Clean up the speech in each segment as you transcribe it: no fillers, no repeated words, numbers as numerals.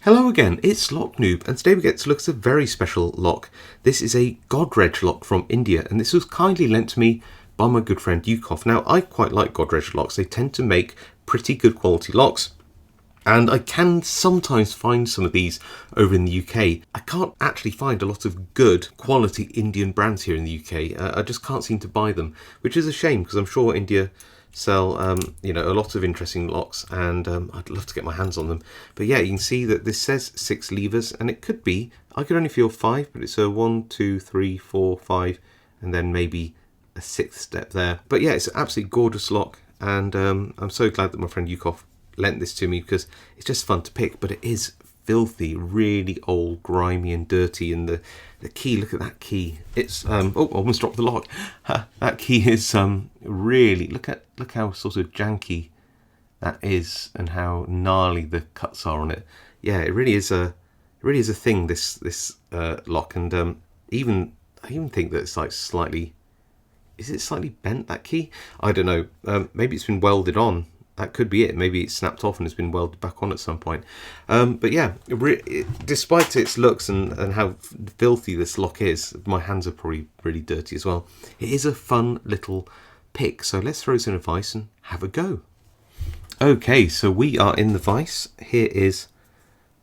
Hello again, it's Lock Noob, and today we get to look at a very special lock. This is a Godrej lock from India, and this was kindly lent to me by my good friend Yukov. Now, I quite like Godrej locks. They tend to make pretty good quality locks, and I can sometimes find some of these over in the UK. I can't actually find a lot of good quality Indian brands here in the UK. I just can't seem to buy them, which is a shame because I'm sure India sell a lot of interesting locks, and I'd love to get my hands on them. But yeah, you can see that this says 6 levers, and it could be, I could only feel 5, but it's a 1, 2, 3, 4, 5, and then maybe a 6th step there. But yeah, it's an absolutely gorgeous lock, and I'm so glad that my friend Yukov lent this to me because it's just fun to pick, but it is filthy, really old, grimy and dirty. And the key, look at that key, it's oh, I almost dropped the lock. That key is really, look how sort of janky that is and how gnarly the cuts are on it. Yeah, it really is a thing, this lock. And I even think that it's like slightly, is it slightly bent, that key? I don't know. Maybe it's been welded on. That could be it. Maybe it's snapped off and has been welded back on at some point. But yeah, despite its looks and how filthy this lock is, my hands are probably really dirty as well. It is a fun little pick. So let's throw this in a vise and have a go. Okay, so we are in the vise. Here is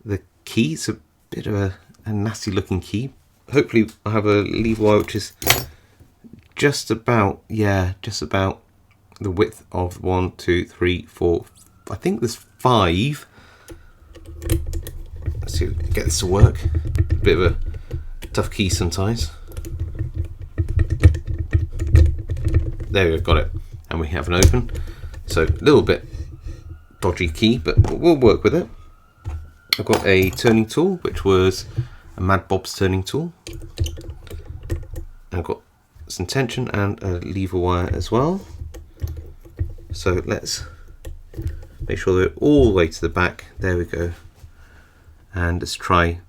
the key. It's a bit of a nasty looking key. Hopefully I have a lever wire which is just about the width of 1, 2, 3, 4. I think there's 5. Let's see if we can get this to work. A bit of a tough key sometimes. There we go, got it. And we have an open. So a little bit dodgy key, but we'll work with it. I've got a turning tool, which was a Mad Bob's turning tool. I've got some tension and a lever wire as well. So let's make sure they're all the way to the back. There we go. And let's try.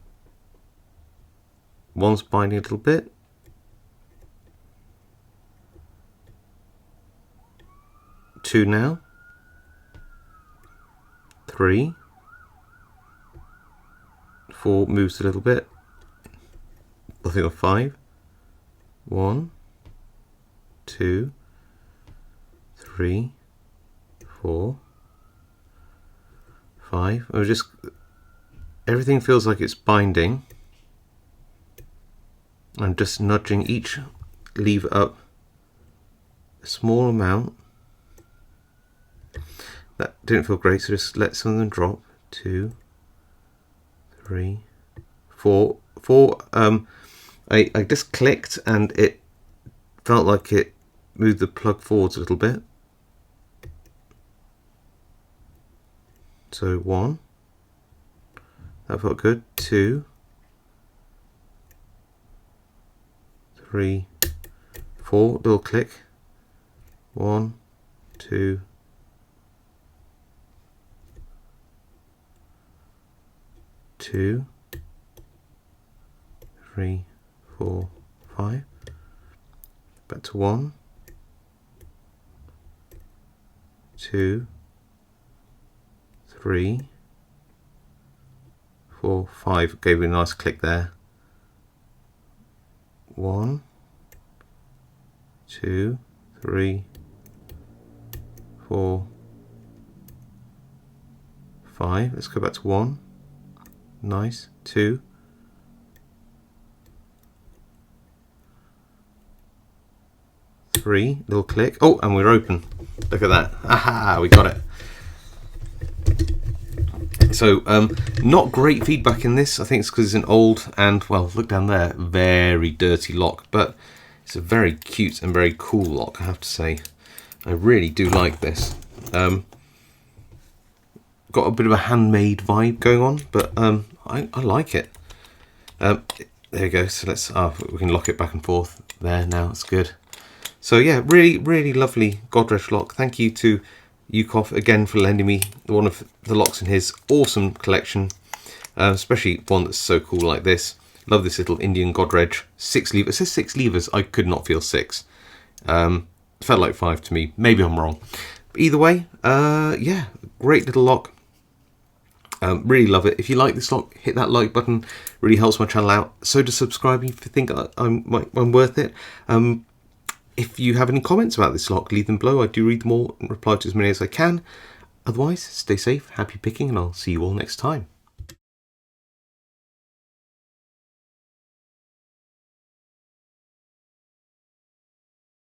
One's binding a little bit. Two now. 3. 4 moves a little bit. I think of 5. 1, 2, 3, 4, 5. Everything feels like it's binding. I'm just nudging each lever up a small amount. That didn't feel great, so just let some of them drop. 2, 3, 4. I just clicked and it felt like it moved the plug forwards a little bit. So 1, that felt good. 2, 3, 4, little click. 1, 2, 2, 3, 4, 5. Back to 1, 2, 3, 4, 5. Gave it a nice click there. 1, 2, 3, 4, 5. Let's go back to 1. Nice. 2, 3. Little click. Oh, and we're open. Look at that. Aha, we got it. So not great feedback in this. I think it's because it's an old and, well, look down there, very dirty lock, but it's a very cute and very cool lock, I have to say. I really do like this. Got a bit of a handmade vibe going on, but I like it. There we go. So let's we can lock it back and forth there now. It's good. So yeah, really lovely Godrej lock. Thank you to Yukov again for lending me one of the locks in his awesome collection, especially one that's so cool like this. Love this little Indian Godrej 6 levers. It says 6 levers. I could not feel 6. It felt like 5 to me. Maybe I'm wrong. But either way, yeah, great little lock. Really love it. If you like this lock, hit that like button. Really helps my channel out. So does subscribing if you think I'm worth it. If you have any comments about this lock, leave them below. I do read them all and reply to as many as I can. Otherwise, stay safe, happy picking, and I'll see you all next time.